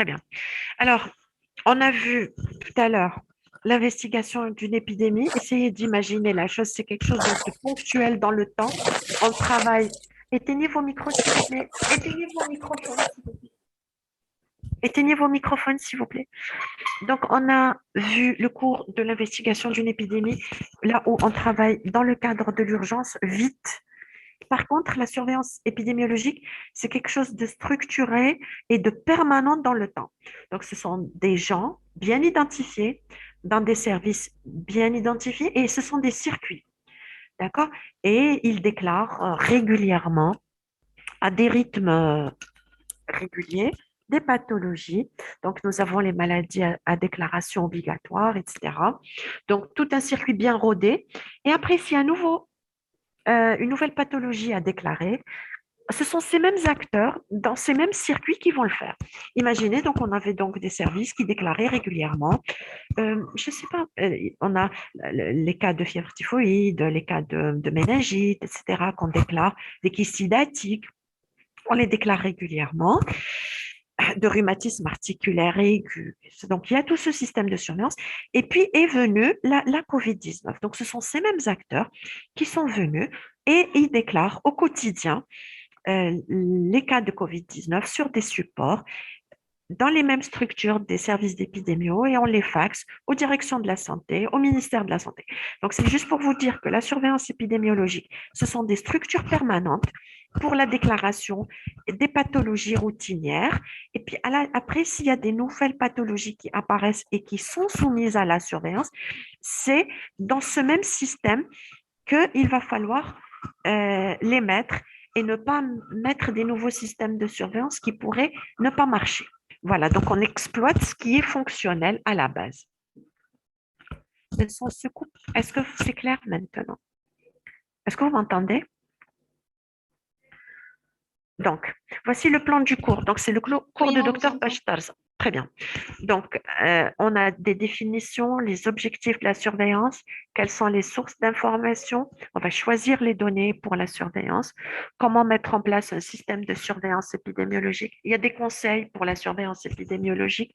Très bien. Alors, on a vu tout à l'heure l'investigation d'une épidémie. Essayez d'imaginer la chose, c'est quelque chose donc de ponctuel dans le temps. On travaille. Éteignez vos micros, s'il vous plaît. Éteignez vos microphones, s'il vous plaît. Éteignez vos microphones, s'il vous plaît. Donc, on a vu le cours de l'investigation d'une épidémie, là où on travaille dans le cadre de l'urgence, vite. Par contre, la surveillance épidémiologique, c'est quelque chose de structuré et de permanent dans le temps. Donc, ce sont des gens bien identifiés, dans des services bien identifiés, et ce sont des circuits, d'accord? Et ils déclarent régulièrement, à des rythmes réguliers, des pathologies. Donc, nous avons les maladies à déclaration obligatoire, etc. Donc, tout un circuit bien rodé. Et après, s'il y a une nouvelle pathologie à déclarer, ce sont ces mêmes acteurs dans ces mêmes circuits qui vont le faire. Imaginez, donc, on avait donc des services qui déclaraient régulièrement, je ne sais pas, on a les cas de fièvre typhoïde, les cas de méningite, etc., qu'on déclare, des kystidatiques, on les déclare régulièrement, de rhumatisme articulaire aigu. Donc, il y a tout ce système de surveillance. Et puis est venue la COVID-19. Donc, ce sont ces mêmes acteurs qui sont venus et ils déclarent au quotidien les cas de COVID-19 sur des supports dans les mêmes structures des services d'épidémio et on les faxe aux directions de la santé, au ministère de la Santé. Donc, c'est juste pour vous dire que la surveillance épidémiologique, ce sont des structures permanentes pour la déclaration des pathologies routinières. Et puis, après, s'il y a des nouvelles pathologies qui apparaissent et qui sont soumises à la surveillance, c'est dans ce même système qu'il va falloir les mettre et ne pas mettre des nouveaux systèmes de surveillance qui pourraient ne pas marcher. Voilà, donc on exploite ce qui est fonctionnel à la base. Le son se coupe. Est-ce que c'est clair maintenant? Est-ce que vous m'entendez? Donc, voici le plan du cours. Donc, c'est le cours Oui, de on vous docteur entend. Bachtarz. Très bien. Donc, on a des définitions, les objectifs de la surveillance, quelles sont les sources d'information. On va choisir les données pour la surveillance, comment mettre en place un système de surveillance épidémiologique. Il y a des conseils pour la surveillance épidémiologique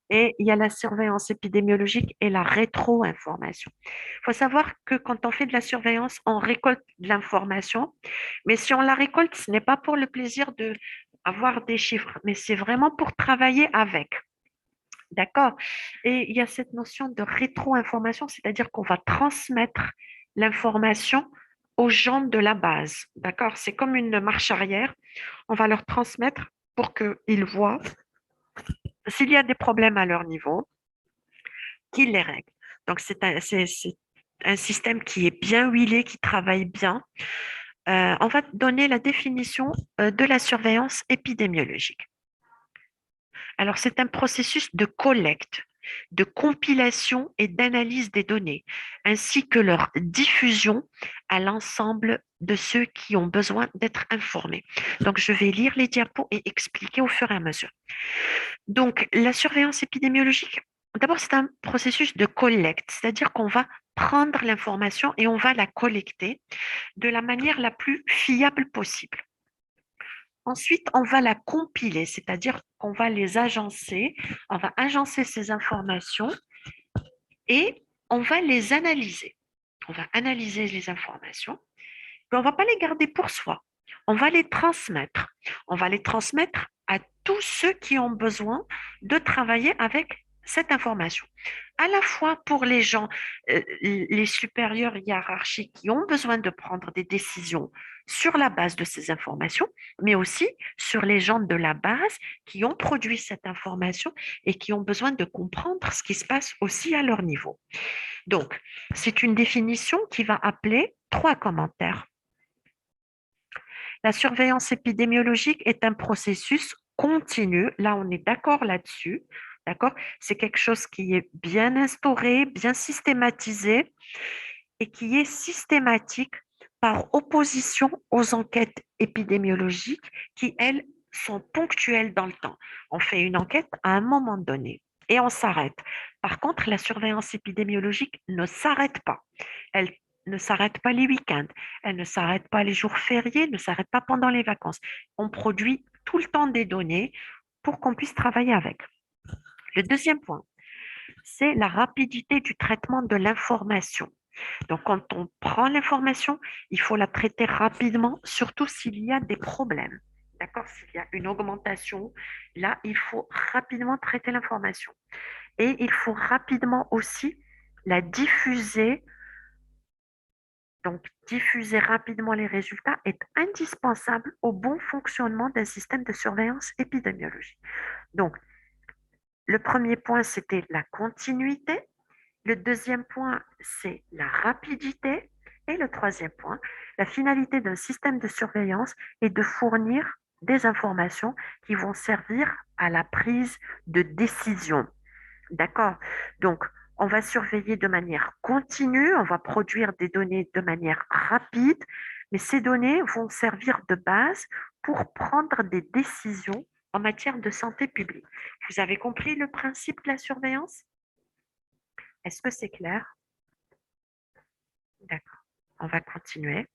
et il y a la surveillance épidémiologique et la rétro-information. Il faut savoir que quand on fait de la surveillance, on récolte de l'information, mais si on la récolte, ce n'est pas pour le plaisir de avoir des chiffres, mais c'est vraiment pour travailler avec. D'accord? Et il y a cette notion de rétro-information, c'est-à-dire qu'on va transmettre l'information aux gens de la base. D'accord? C'est comme une marche arrière. On va leur transmettre pour qu'ils voient s'il y a des problèmes à leur niveau, qu'ils les règlent. Donc, c'est un système qui est bien huilé, qui travaille bien. On va donner la définition de la surveillance épidémiologique. Alors, c'est un processus de collecte, de compilation et d'analyse des données, ainsi que leur diffusion à l'ensemble de ceux qui ont besoin d'être informés. Donc, je vais lire les diapos et expliquer au fur et à mesure. Donc, la surveillance épidémiologique, d'abord, c'est un processus de collecte, c'est-à-dire qu'on va prendre l'information et on va la collecter de la manière la plus fiable possible. Ensuite, on va la compiler, c'est-à-dire qu'on va les agencer, on va agencer ces informations et on va les analyser. On va analyser les informations, mais on ne va pas les garder pour soi. On va les transmettre. On va les transmettre à tous ceux qui ont besoin de travailler avec cette information. À la fois pour les gens, les supérieurs hiérarchiques qui ont besoin de prendre des décisions sur la base de ces informations, mais aussi sur les gens de la base qui ont produit cette information et qui ont besoin de comprendre ce qui se passe aussi à leur niveau. Donc, c'est une définition qui va appeler 3 commentaires. La surveillance épidémiologique est un processus continu. Là, on est d'accord là-dessus. D'accord? C'est quelque chose qui est bien instauré, bien systématisé et qui est systématique par opposition aux enquêtes épidémiologiques qui, elles, sont ponctuelles dans le temps. On fait une enquête à un moment donné et on s'arrête. Par contre, la surveillance épidémiologique ne s'arrête pas. Elle ne s'arrête pas les week-ends, elle ne s'arrête pas les jours fériés, ne s'arrête pas pendant les vacances. On produit tout le temps des données pour qu'on puisse travailler avec. Le deuxième point, c'est la rapidité du traitement de l'information. Donc, quand on prend l'information, il faut la traiter rapidement, surtout s'il y a des problèmes. D'accord? S'il y a une augmentation, là, il faut rapidement traiter l'information. Et il faut rapidement aussi la diffuser. Donc, diffuser rapidement les résultats est indispensable au bon fonctionnement d'un système de surveillance épidémiologique. Donc, le premier point, c'était la continuité. Le deuxième point, c'est la rapidité. Et le troisième point, la finalité d'un système de surveillance est de fournir des informations qui vont servir à la prise de décision. D'accord? Donc, on va surveiller de manière continue, on va produire des données de manière rapide, mais ces données vont servir de base pour prendre des décisions en matière de santé publique. Vous avez compris le principe de la surveillance? Est-ce que c'est clair? D'accord. On va continuer.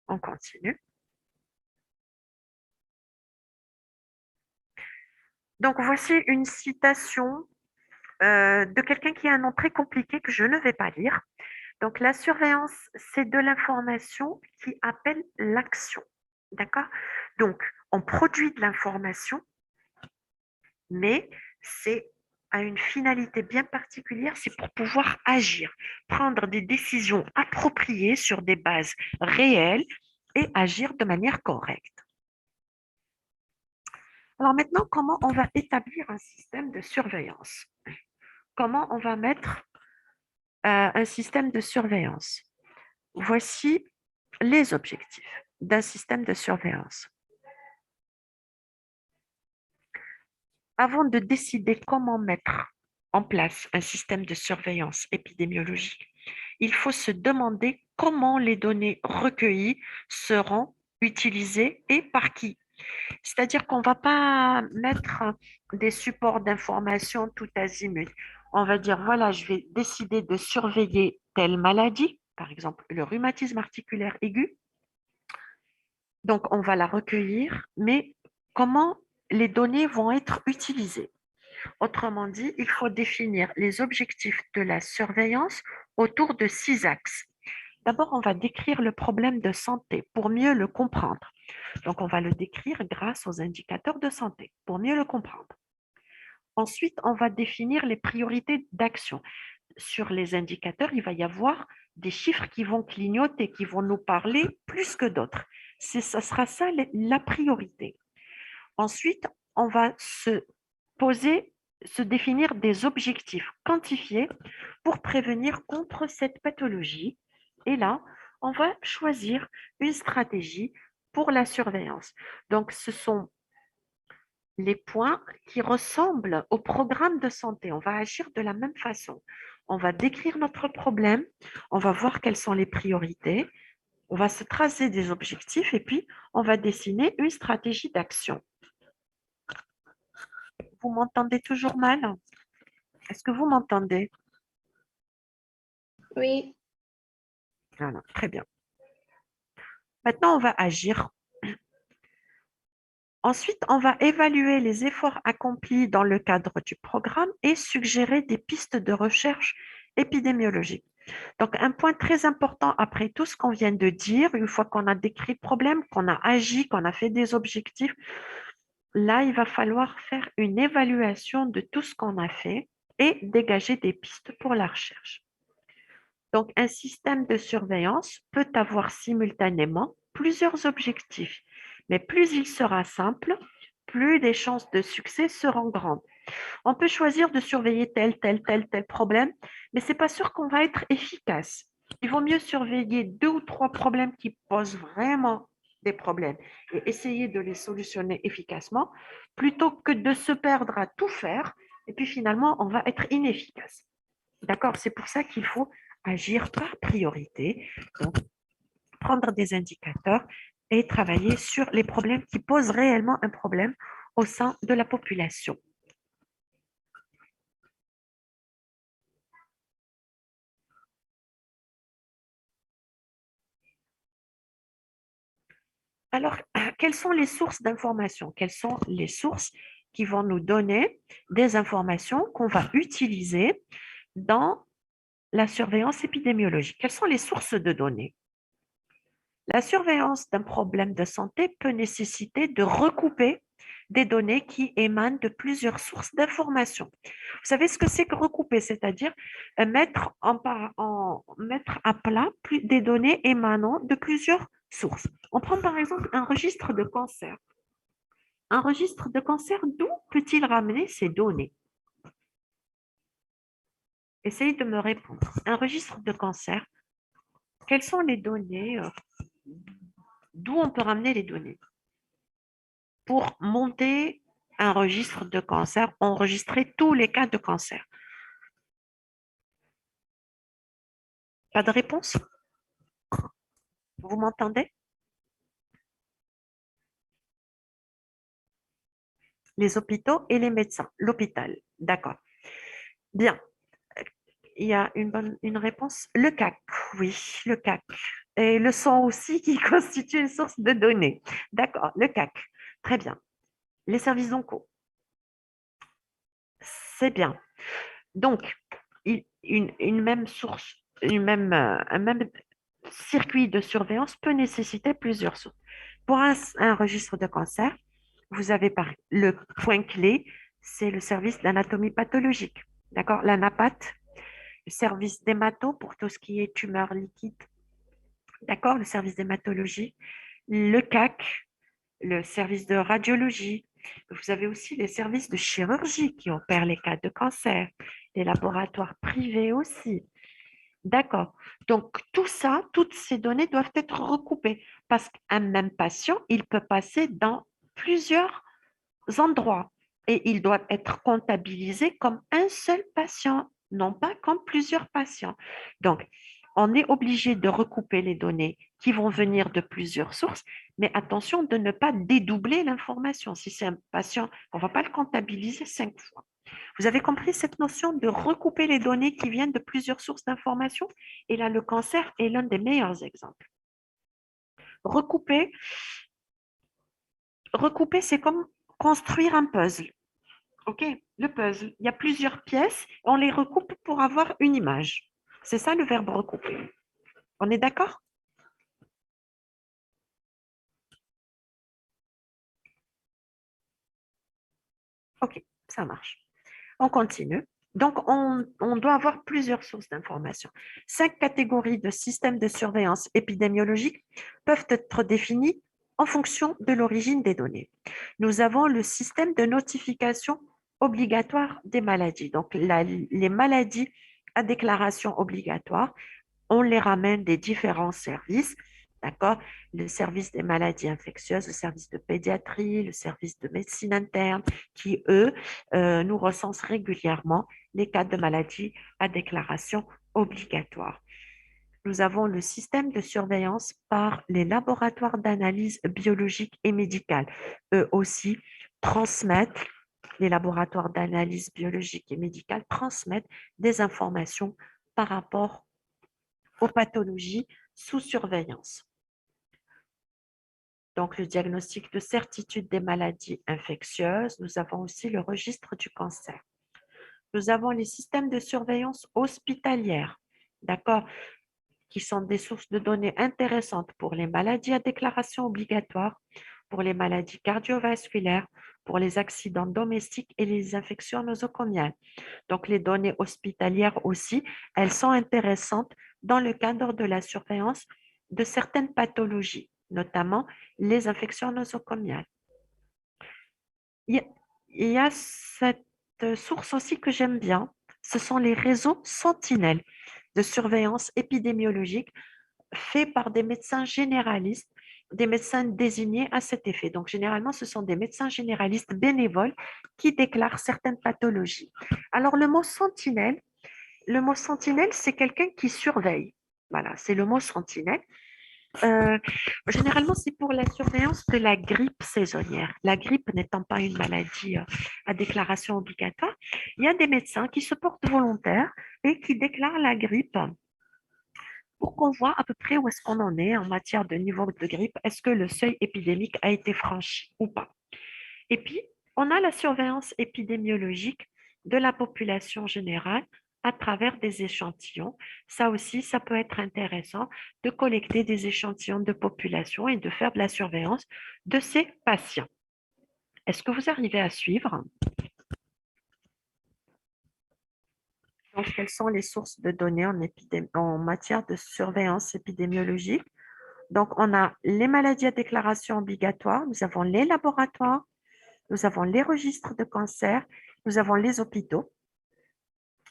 On continue. Donc, voici une citation de quelqu'un qui a un nom très compliqué que je ne vais pas lire. Donc, la surveillance, c'est de l'information qui appelle l'action. D'accord? Donc, on produit de l'information, mais c'est à une finalité bien particulière, c'est pour pouvoir agir, prendre des décisions appropriées sur des bases réelles et agir de manière correcte. Alors maintenant, comment on va établir un système de surveillance? Comment on va mettre un système de surveillance? Voici les objectifs d'un système de surveillance. Avant de décider comment mettre en place un système de surveillance épidémiologique, il faut se demander comment les données recueillies seront utilisées et par qui. C'est-à-dire qu'on ne va pas mettre des supports d'information tout azimut. On va dire, voilà, je vais décider de surveiller telle maladie, par exemple le rhumatisme articulaire aigu. Donc, on va la recueillir, mais comment les données vont être utilisées? Autrement dit, il faut définir les objectifs de la surveillance autour de 6 axes. D'abord, on va décrire le problème de santé pour mieux le comprendre. Donc, on va le décrire grâce aux indicateurs de santé pour mieux le comprendre. Ensuite, on va définir les priorités d'action. Sur les indicateurs, il va y avoir des chiffres qui vont clignoter, qui vont nous parler plus que d'autres. Ça sera ça la priorité. Ensuite, on va se définir des objectifs quantifiés pour prévenir contre cette pathologie. Et là, on va choisir une stratégie pour la surveillance. Donc, ce sont les points qui ressemblent au programme de santé. On va agir de la même façon. On va décrire notre problème, on va voir quelles sont les priorités, on va se tracer des objectifs et puis on va dessiner une stratégie d'action. Vous m'entendez toujours mal? Est-ce que vous m'entendez? Oui, Voilà, très bien. Maintenant, on va agir. Ensuite, on va évaluer les efforts accomplis dans le cadre du programme et suggérer des pistes de recherche épidémiologique. Donc, un point très important après tout ce qu'on vient de dire, une fois qu'on a décrit le problème, qu'on a agi, qu'on a fait des objectifs, là, il va falloir faire une évaluation de tout ce qu'on a fait et dégager des pistes pour la recherche. Donc, un système de surveillance peut avoir simultanément plusieurs objectifs, mais plus il sera simple, plus les chances de succès seront grandes. On peut choisir de surveiller tel problème, mais ce n'est pas sûr qu'on va être efficace. Il vaut mieux surveiller 2 ou 3 problèmes qui posent vraiment des problèmes et essayer de les solutionner efficacement plutôt que de se perdre à tout faire et puis finalement on va être inefficace. D'accord? C'est pour ça qu'il faut agir par priorité, donc prendre des indicateurs et travailler sur les problèmes qui posent réellement un problème au sein de la population. Alors, quelles sont les sources d'informations? Quelles sont les sources qui vont nous donner des informations qu'on va utiliser dans la surveillance épidémiologique? Quelles sont les sources de données? La surveillance d'un problème de santé peut nécessiter de recouper des données qui émanent de plusieurs sources d'informations. Vous savez ce que c'est que recouper, c'est-à-dire mettre à plat des données émanant de plusieurs sources. On prend par exemple un registre de cancer. Un registre de cancer, d'où peut-il ramener ces données? Essayez de me répondre. Un registre de cancer, quelles sont les données? D'où on peut ramener les données? Pour monter un registre de cancer, enregistrer tous les cas de cancer. Pas de réponse? Vous m'entendez? Les hôpitaux et les médecins. L'hôpital. D'accord. Bien. Il y a une réponse. Le CAC. Oui, le CAC. Et le sang aussi qui constitue une source de données. D'accord. Le CAC. Très bien. Les services d'onco. C'est bien. Donc, une même source, un même circuit de surveillance peut nécessiter plusieurs sources. Pour un registre de cancer, vous avez le point clé, c'est le service d'anatomie pathologique. D'accord? L'ANAPAT, le service d'hémato pour tout ce qui est tumeur liquide. D'accord? Le service d'hématologie. Le CAC, le service de radiologie. Vous avez aussi les services de chirurgie qui opèrent les cas de cancer, les laboratoires privés aussi. D'accord. Donc, tout ça, toutes ces données doivent être recoupées parce qu'un même patient, il peut passer dans plusieurs endroits et il doit être comptabilisé comme un seul patient, non pas comme plusieurs patients. Donc, on est obligé de recouper les données qui vont venir de plusieurs sources, mais attention de ne pas dédoubler l'information. Si c'est un patient, on ne va pas le comptabiliser 5 fois. Vous avez compris cette notion de recouper les données qui viennent de plusieurs sources d'information? Et là, le cancer est l'un des meilleurs exemples. Recouper, recouper, c'est comme construire un puzzle. OK? Le puzzle, il y a plusieurs pièces, on les recoupe pour avoir une image. C'est ça le verbe recouper. On est d'accord? OK, ça marche. On continue. Donc, on doit avoir plusieurs sources d'informations. 5 catégories de systèmes de surveillance épidémiologique peuvent être définies en fonction de l'origine des données. Nous avons le système de notification obligatoire des maladies. Donc, les maladies à déclaration obligatoire, on les ramène des différents services, d'accord? Le service des maladies infectieuses, le service de pédiatrie, le service de médecine interne, qui, eux, nous recensent régulièrement les cas de maladies à déclaration obligatoire. Nous avons le système de surveillance par les laboratoires d'analyse biologique et médicale. Eux aussi transmettent, les laboratoires d'analyse biologique et médicale transmettent des informations par rapport aux pathologies sous surveillance. Donc, le diagnostic de certitude des maladies infectieuses. Nous avons aussi le registre du cancer. Nous avons les systèmes de surveillance hospitalière, d'accord, qui sont des sources de données intéressantes pour les maladies à déclaration obligatoire, pour les maladies cardiovasculaires, pour les accidents domestiques et les infections nosocomiales. Donc, les données hospitalières aussi, elles sont intéressantes dans le cadre de la surveillance de certaines pathologies, notamment les infections nosocomiales. Il y a, il y a cette source aussi que j'aime bien, ce sont les réseaux sentinelles de surveillance épidémiologique faits par des médecins généralistes, des médecins désignés à cet effet. Donc, généralement, ce sont des médecins généralistes bénévoles qui déclarent certaines pathologies. Alors, le mot sentinelle, c'est quelqu'un qui surveille. Voilà, c'est le mot sentinelle. Euh, Généralement, c'est pour la surveillance de la grippe saisonnière. La grippe n'étant pas une maladie à déclaration obligatoire, il y a des médecins qui se portent volontaires et qui déclarent la grippe pour qu'on voit à peu près où est-ce qu'on en est en matière de niveau de grippe. Est-ce que le seuil épidémique a été franchi ou pas? Et puis, on a la surveillance épidémiologique de la population générale à travers des échantillons. Ça aussi, ça peut être intéressant de collecter des échantillons de population et de faire de la surveillance de ces patients. Est-ce que vous arrivez à suivre? Donc, quelles sont les sources de données en matière de surveillance épidémiologique? Donc, on a les maladies à déclaration obligatoire, nous avons les laboratoires, nous avons les registres de cancer, nous avons les hôpitaux,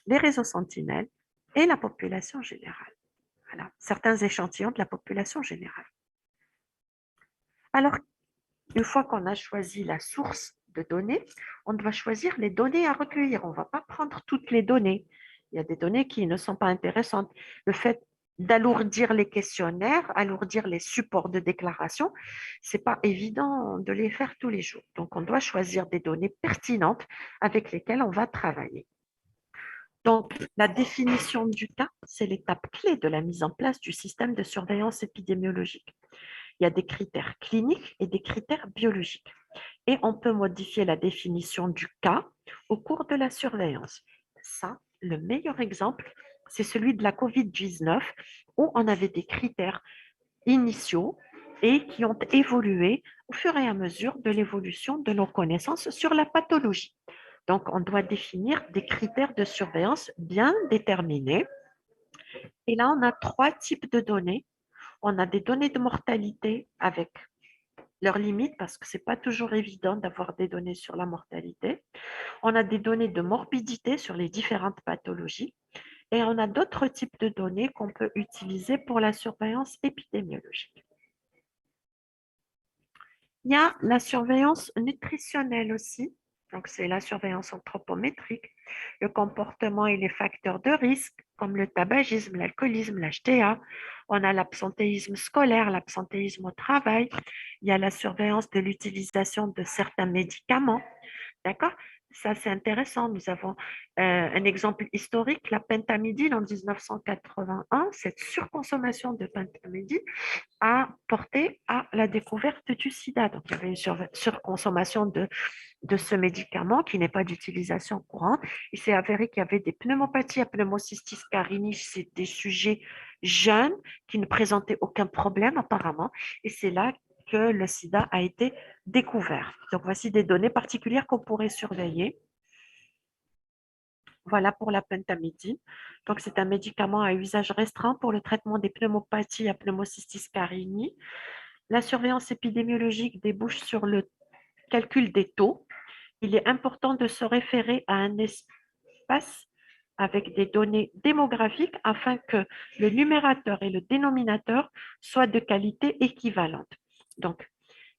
les réseaux sentinelles et la population générale. Voilà, certains échantillons de la population générale. Alors, une fois qu'on a choisi la source de données, on doit choisir les données à recueillir. On ne va pas prendre toutes les données. Il y a des données qui ne sont pas intéressantes. Le fait d'alourdir les questionnaires, alourdir les supports de déclaration, ce n'est pas évident de les faire tous les jours. Donc, on doit choisir des données pertinentes avec lesquelles on va travailler. Donc, la définition du cas, c'est l'étape clé de la mise en place du système de surveillance épidémiologique. Il y a des critères cliniques et des critères biologiques. Et on peut modifier la définition du cas au cours de la surveillance. Ça, le meilleur exemple, c'est celui de la COVID-19, où on avait des critères initiaux et qui ont évolué au fur et à mesure de l'évolution de nos connaissances sur la pathologie. Donc, on doit définir des critères de surveillance bien déterminés. Et là, on a trois types de données. On a des données de mortalité avec leurs limites parce que ce n'est pas toujours évident d'avoir des données sur la mortalité. On a des données de morbidité sur les différentes pathologies et on a d'autres types de données qu'on peut utiliser pour la surveillance épidémiologique. Il y a la surveillance nutritionnelle aussi, donc c'est la surveillance anthropométrique, le comportement et les facteurs de risque comme le tabagisme, l'alcoolisme, l'HTA. On a l'absentéisme scolaire, l'absentéisme au travail. Il y a la surveillance de l'utilisation de certains médicaments. D'accord? Ça, c'est intéressant. Nous avons un exemple historique, la pentamidine en 1981. Cette surconsommation de pentamidine a porté à la découverte du sida. Donc, il y avait une surconsommation de ce médicament qui n'est pas d'utilisation courante. Il s'est avéré qu'il y avait des pneumopathies à pneumocystis carini chez des sujets jeunes qui ne présentaient aucun problème apparemment. Et c'est là que le sida a été découvert. Donc, voici des données particulières qu'on pourrait surveiller. Voilà pour la pentamidine. Donc, c'est un médicament à usage restreint pour le traitement des pneumopathies à pneumocystis carini. La surveillance épidémiologique débouche sur le calcul des taux. Il est important de se référer à un espace avec des données démographiques afin que le numérateur et le dénominateur soient de qualité équivalente. Donc,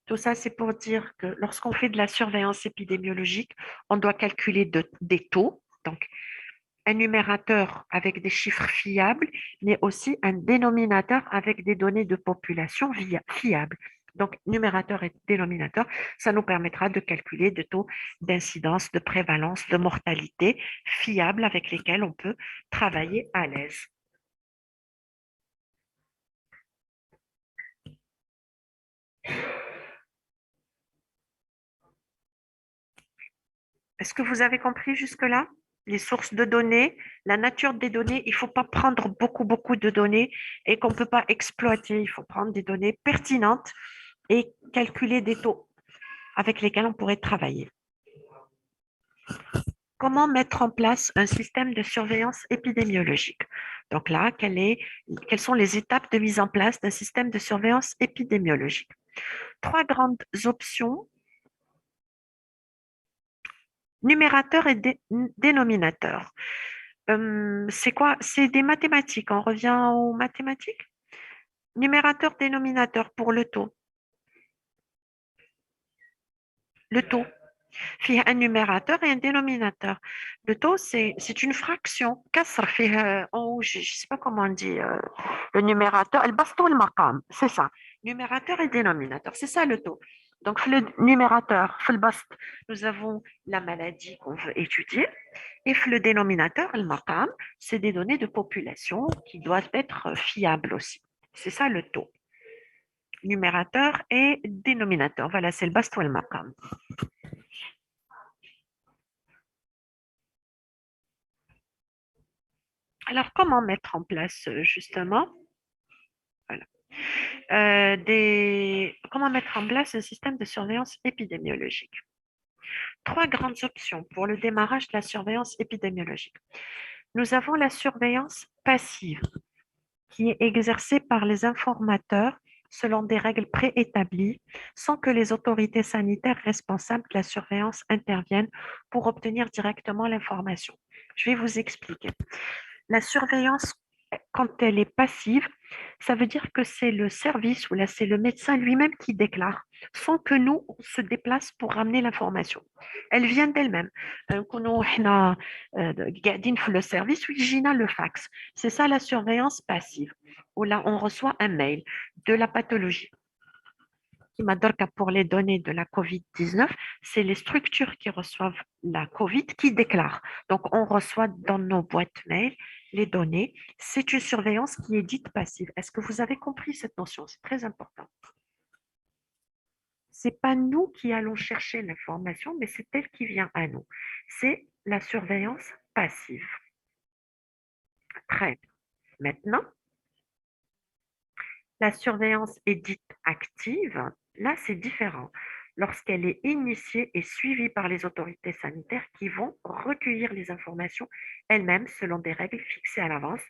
tout ça, c'est pour dire que lorsqu'on fait de la surveillance épidémiologique, on doit calculer des taux, donc un numérateur avec des chiffres fiables, mais aussi un dénominateur avec des données de population fiables. Donc, numérateur et dénominateur, ça nous permettra de calculer des taux d'incidence, de prévalence, de mortalité fiables avec lesquels on peut travailler à l'aise. Est-ce que vous avez compris jusque-là? Les sources de données, la nature des données, il ne faut pas prendre beaucoup de données et qu'on ne peut pas exploiter. Il faut prendre des données pertinentes et calculer des taux avec lesquels on pourrait travailler. Comment mettre en place un système de surveillance épidémiologique? Donc là, quelles sont les étapes de mise en place d'un système de surveillance épidémiologique? Trois grandes options, numérateur et dénominateur. C'est quoi? C'est des mathématiques. On revient aux mathématiques. Numérateur, dénominateur pour le taux. Le taux. Il y a un numérateur et un dénominateur. Le taux, c'est une fraction. كسر فيه en haut, je ne sais pas comment on dit le numérateur. البسط والمقام, c'est ça. Numérateur et dénominateur, c'est ça le taux. Donc, le numérateur, le bast, nous avons la maladie qu'on veut étudier. Et le dénominateur, le maqam, c'est des données de population qui doivent être fiables aussi. C'est ça le taux. Numérateur et dénominateur. Voilà, c'est le bast ou le maqam. Alors, comment mettre en place justement voilà, comment mettre en place un système de surveillance épidémiologique? Trois grandes options pour le démarrage de la surveillance épidémiologique. Nous avons la surveillance passive, qui est exercée par les informateurs selon des règles préétablies, sans que les autorités sanitaires responsables de la surveillance interviennent pour obtenir directement l'information. Je vais vous expliquer. La surveillance, quand elle est passive, ça veut dire que c'est le service ou là, c'est le médecin lui-même qui déclare, sans que nous, on se déplace pour ramener l'information. Elle vient d'elle-même. كونوا إحنا قاعدين في le service ويجينا le fax. C'est ça la surveillance passive, où là, on reçoit un mail de la pathologie. Pour les données de la COVID-19, c'est les structures qui reçoivent la COVID qui déclarent. Donc, on reçoit dans nos boîtes mail les données. C'est une surveillance qui est dite passive. Est-ce que vous avez compris cette notion? C'est très important. Ce n'est pas nous qui allons chercher l'information, mais c'est elle qui vient à nous. C'est la surveillance passive. Très bien. Maintenant, la surveillance est dite active. Là, c'est différent. Lorsqu'elle est initiée et suivie par les autorités sanitaires qui vont recueillir les informations elles-mêmes selon des règles fixées à l'avance,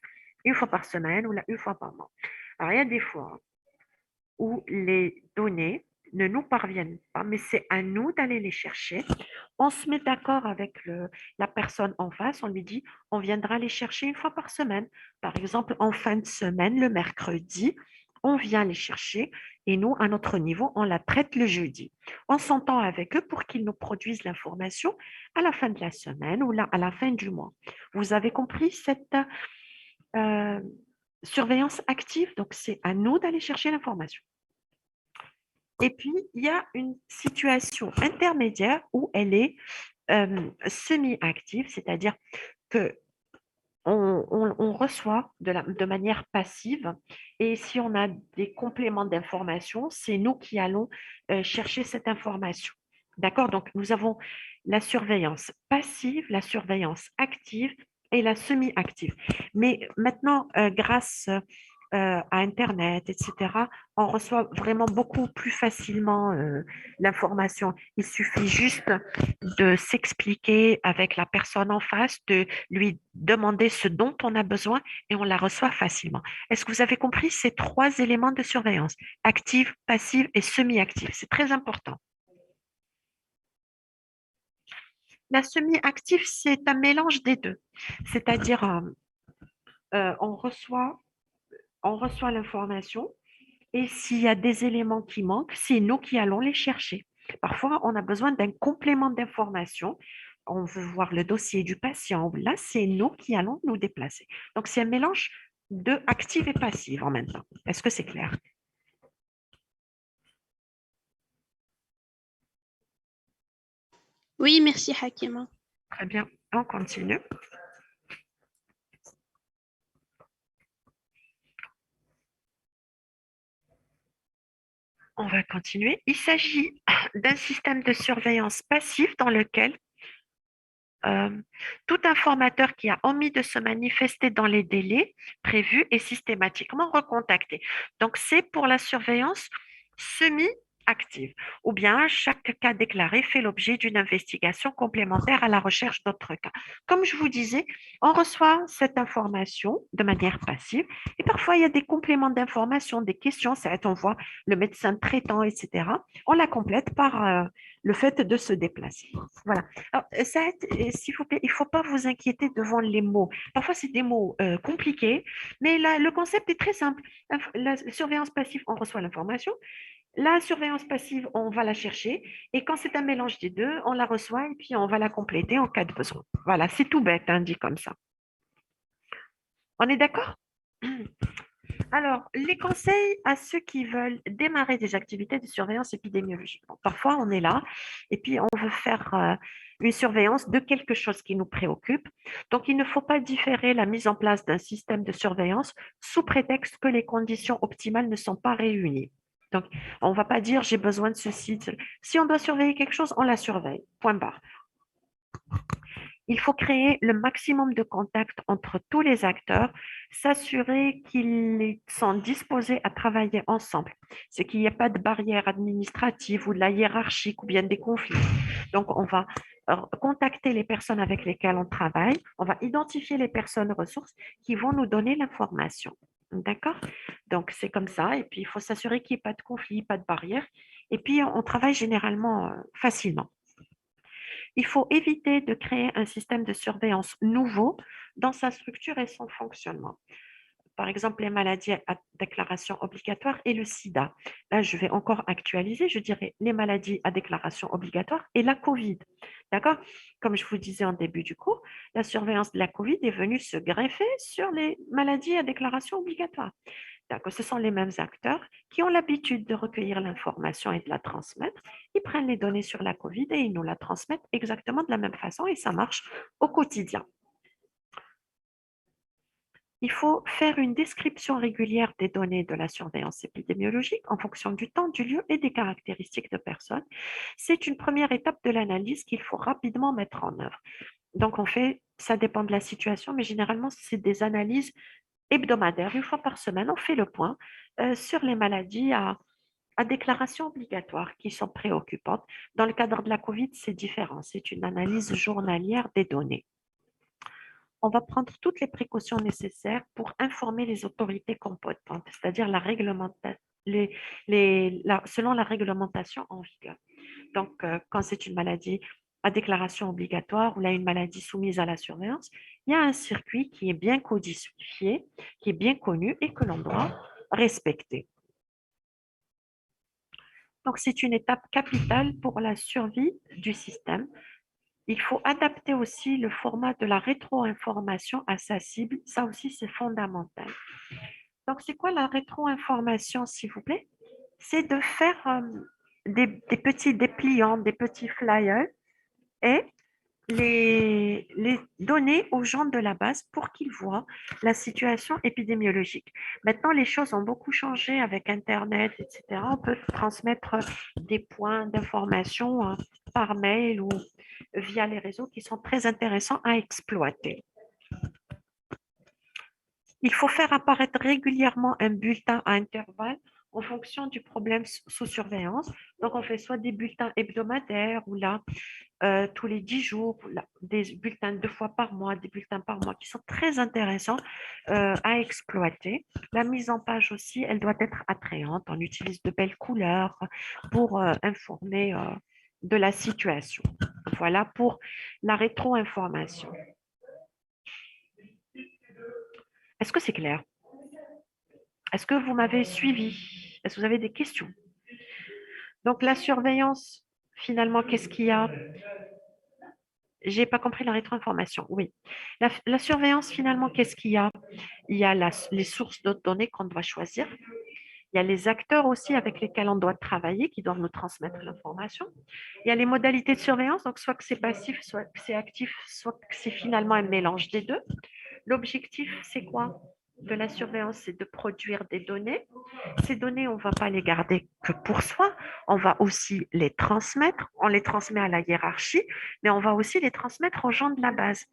une fois par semaine ou là, une fois par mois. Alors, il y a des fois où les données ne nous parviennent pas, mais c'est à nous d'aller les chercher. On se met d'accord avec la personne en face, on lui dit, on viendra les chercher une fois par semaine. Par exemple, en fin de semaine, le mercredi, on vient les chercher et nous, à notre niveau, on la traite le jeudi. On s'entend avec eux pour qu'ils nous produisent l'information à la fin de la semaine ou là, à la fin du mois. Vous avez compris cette euh, surveillance active? Donc, c'est à nous d'aller chercher l'information. Et puis, il y a une situation intermédiaire où elle est semi-active, c'est-à-dire que on reçoit de manière passive et si on a des compléments d'information, c'est nous qui allons chercher cette information. D'accord? Donc, nous avons la surveillance passive, la surveillance active et la semi-active. Mais maintenant, grâce à Internet, etc., on reçoit vraiment beaucoup plus facilement l'information. Il suffit juste de s'expliquer avec la personne en face, de lui demander ce dont on a besoin et on la reçoit facilement. Est-ce que vous avez compris ces trois éléments de surveillance? Active, passive et semi-active. C'est très important. La semi-active, c'est un mélange des deux. C'est-à-dire, on reçoit l'information et s'il y a des éléments qui manquent, c'est nous qui allons les chercher. Parfois, on a besoin d'un complément d'information. On veut voir le dossier du patient. Là, c'est nous qui allons nous déplacer. Donc, c'est un mélange de active et passive en même temps. Est-ce que c'est clair? Oui, merci Hakima. Très bien. On continue. On va continuer. Il s'agit d'un système de surveillance passif dans lequel euh, tout informateur qui a omis de se manifester dans les délais prévus est systématiquement recontacté. Donc, c'est pour la surveillance semi-active, ou bien chaque cas déclaré fait l'objet d'une investigation complémentaire à la recherche d'autres cas. Comme je vous disais, on reçoit cette information de manière passive et parfois il y a des compléments d'information, des questions, on voit le médecin traitant, etc. On la complète par le fait de se déplacer. Voilà. Alors, s'il vous plaît, il ne faut pas vous inquiéter devant les mots. Parfois, c'est des mots compliqués, mais là, le concept est très simple. La surveillance passive, on reçoit l'information. La surveillance passive, on va la chercher. Et quand c'est un mélange des deux, on la reçoit et puis on va la compléter en cas de besoin. Voilà, c'est tout bête, hein, dit comme ça. On est d'accord? Alors, les conseils à ceux qui veulent démarrer des activités de surveillance épidémiologique. Bon, parfois, on est là et puis on veut faire une surveillance de quelque chose qui nous préoccupe. Donc, il ne faut pas différer la mise en place d'un système de surveillance sous prétexte que les conditions optimales ne sont pas réunies. Donc, on ne va pas dire j'ai besoin de ceci. Si on doit surveiller quelque chose, on la surveille. Point barre. Il faut créer le maximum de contacts entre tous les acteurs, s'assurer qu'ils sont disposés à travailler ensemble. C'est qu'il n'y a pas de barrière administrative ou de la hiérarchique ou bien des conflits. Donc, on va contacter les personnes avec lesquelles on travaille, on va identifier les personnes ressources qui vont nous donner l'information. D'accord? Donc, c'est comme ça. Et puis, il faut s'assurer qu'il n'y ait pas de conflit, pas de barrière. Et puis, on travaille généralement facilement. Il faut éviter de créer un système de surveillance nouveau dans sa structure et son fonctionnement. Par exemple, les maladies à déclaration obligatoire et le sida. Là, je vais encore actualiser, je dirais les maladies à déclaration obligatoire et la COVID. D'accord? Comme je vous disais en début du cours, la surveillance de la COVID est venue se greffer sur les maladies à déclaration obligatoire. D'accord, ce sont les mêmes acteurs qui ont l'habitude de recueillir l'information et de la transmettre. Ils prennent les données sur la COVID et ils nous la transmettent exactement de la même façon et ça marche au quotidien. Il faut faire une description régulière des données de la surveillance épidémiologique en fonction du temps, du lieu et des caractéristiques de personnes. C'est une première étape de l'analyse qu'il faut rapidement mettre en œuvre. Donc, ça dépend de la situation, mais généralement, c'est des analyses hebdomadaires, une fois par semaine. On fait le point sur les maladies à déclaration obligatoire qui sont préoccupantes. Dans le cadre de la COVID, c'est différent. C'est une analyse journalière des données. On va prendre toutes les précautions nécessaires pour informer les autorités compétentes, c'est-à-dire selon la réglementation en vigueur. Donc, quand c'est une maladie à déclaration obligatoire ou là une maladie soumise à la surveillance, il y a un circuit qui est bien codifié, qui est bien connu et que l'on doit respecter. Donc, c'est une étape capitale pour la survie du système. Il faut adapter aussi le format de la rétroinformation à sa cible. Ça aussi, c'est fondamental. Donc, c'est quoi la rétroinformation, s'il vous plaît? C'est de faire des petits dépliants, des petits flyers et les donner aux gens de la base pour qu'ils voient la situation épidémiologique. Maintenant, les choses ont beaucoup changé avec Internet, etc. On peut transmettre des points d'information par mail ou via les réseaux qui sont très intéressants à exploiter. Il faut faire apparaître régulièrement un bulletin à intervalles en fonction du problème sous surveillance. Donc, on fait soit des bulletins hebdomadaires ou là, tous les 10 jours, des bulletins 2 fois par mois, des bulletins par mois qui sont très intéressants à exploiter. La mise en page aussi, elle doit être attrayante. On utilise de belles couleurs pour informer de la situation. Voilà pour la rétro-information. Est-ce que c'est clair? Est-ce que vous m'avez suivi? Est-ce que vous avez des questions? Donc, la surveillance, finalement, qu'est-ce qu'il y a? J'ai pas compris la rétro-information. Oui. La surveillance, finalement, qu'est-ce qu'il y a? Il y a les sources de données qu'on doit choisir. Il y a les acteurs aussi avec lesquels on doit travailler, qui doivent nous transmettre l'information. Il y a les modalités de surveillance, donc soit que c'est passif, soit que c'est actif, soit que c'est finalement un mélange des deux. L'objectif, c'est quoi de la surveillance? C'est de produire des données. Ces données, on ne va pas les garder que pour soi, on va aussi les transmettre. On les transmet à la hiérarchie, mais on va aussi les transmettre aux gens de la base.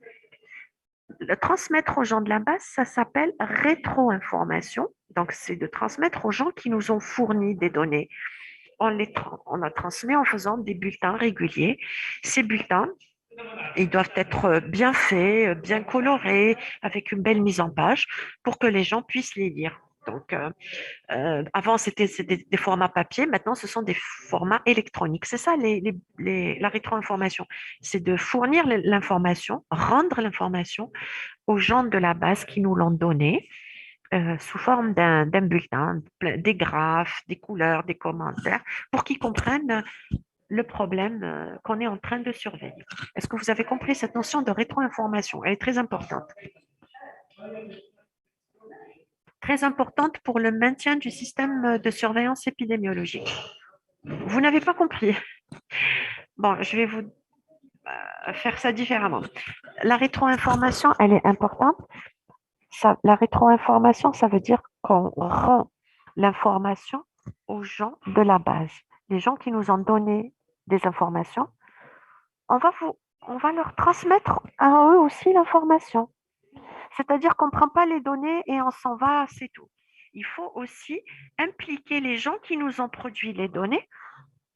Le transmettre aux gens de la base, ça s'appelle rétro-information. Donc, c'est de transmettre aux gens qui nous ont fourni des données. On la transmet en faisant des bulletins réguliers. Ces bulletins, ils doivent être bien faits, bien colorés, avec une belle mise en page pour que les gens puissent les lire. Donc, avant, c'était des formats papier. Maintenant, ce sont des formats électroniques. C'est ça, la rétro-information. C'est de fournir l'information, rendre l'information aux gens de la base qui nous l'ont donné sous forme d'un bulletin, des graphes, des couleurs, des commentaires, pour qu'ils comprennent le problème qu'on est en train de surveiller. Est-ce que vous avez compris cette notion de rétro-information? Elle est très importante. très importante pour le maintien du système de surveillance épidémiologique. Vous n'avez pas compris. Bon, je vais vous faire ça différemment. La rétroinformation, elle est importante. La rétroinformation, ça veut dire qu'on rend l'information aux gens de la base. Les gens qui nous ont donné des informations, on va, on va leur transmettre à eux aussi l'information. C'est-à-dire qu'on ne prend pas les données et on s'en va, c'est tout. Il faut aussi impliquer les gens qui nous ont produit les données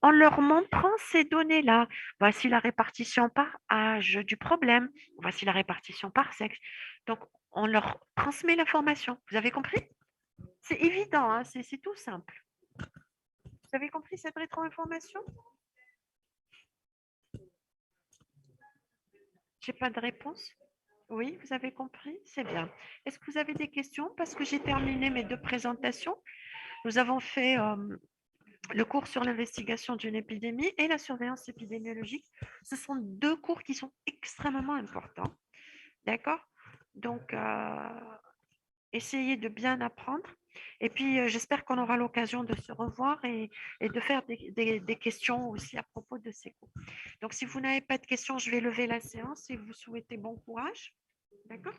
en leur montrant ces données-là. Voici la répartition par âge du problème. Voici la répartition par sexe. Donc, on leur transmet l'information. Vous avez compris? C'est évident, hein, c'est tout simple. Vous avez compris cette rétro-information? J'ai pas de réponse. Oui, vous avez compris? C'est bien. Est-ce que vous avez des questions? Parce que j'ai terminé mes deux présentations. Nous avons fait le cours sur l'investigation d'une épidémie et la surveillance épidémiologique. Ce sont deux cours qui sont extrêmement importants. D'accord? Donc, essayez de bien apprendre. Et puis, j'espère qu'on aura l'occasion de se revoir et de faire des questions aussi à propos de ces cours. Donc, si vous n'avez pas de questions, je vais lever la séance et vous souhaiter bon courage. D'accord?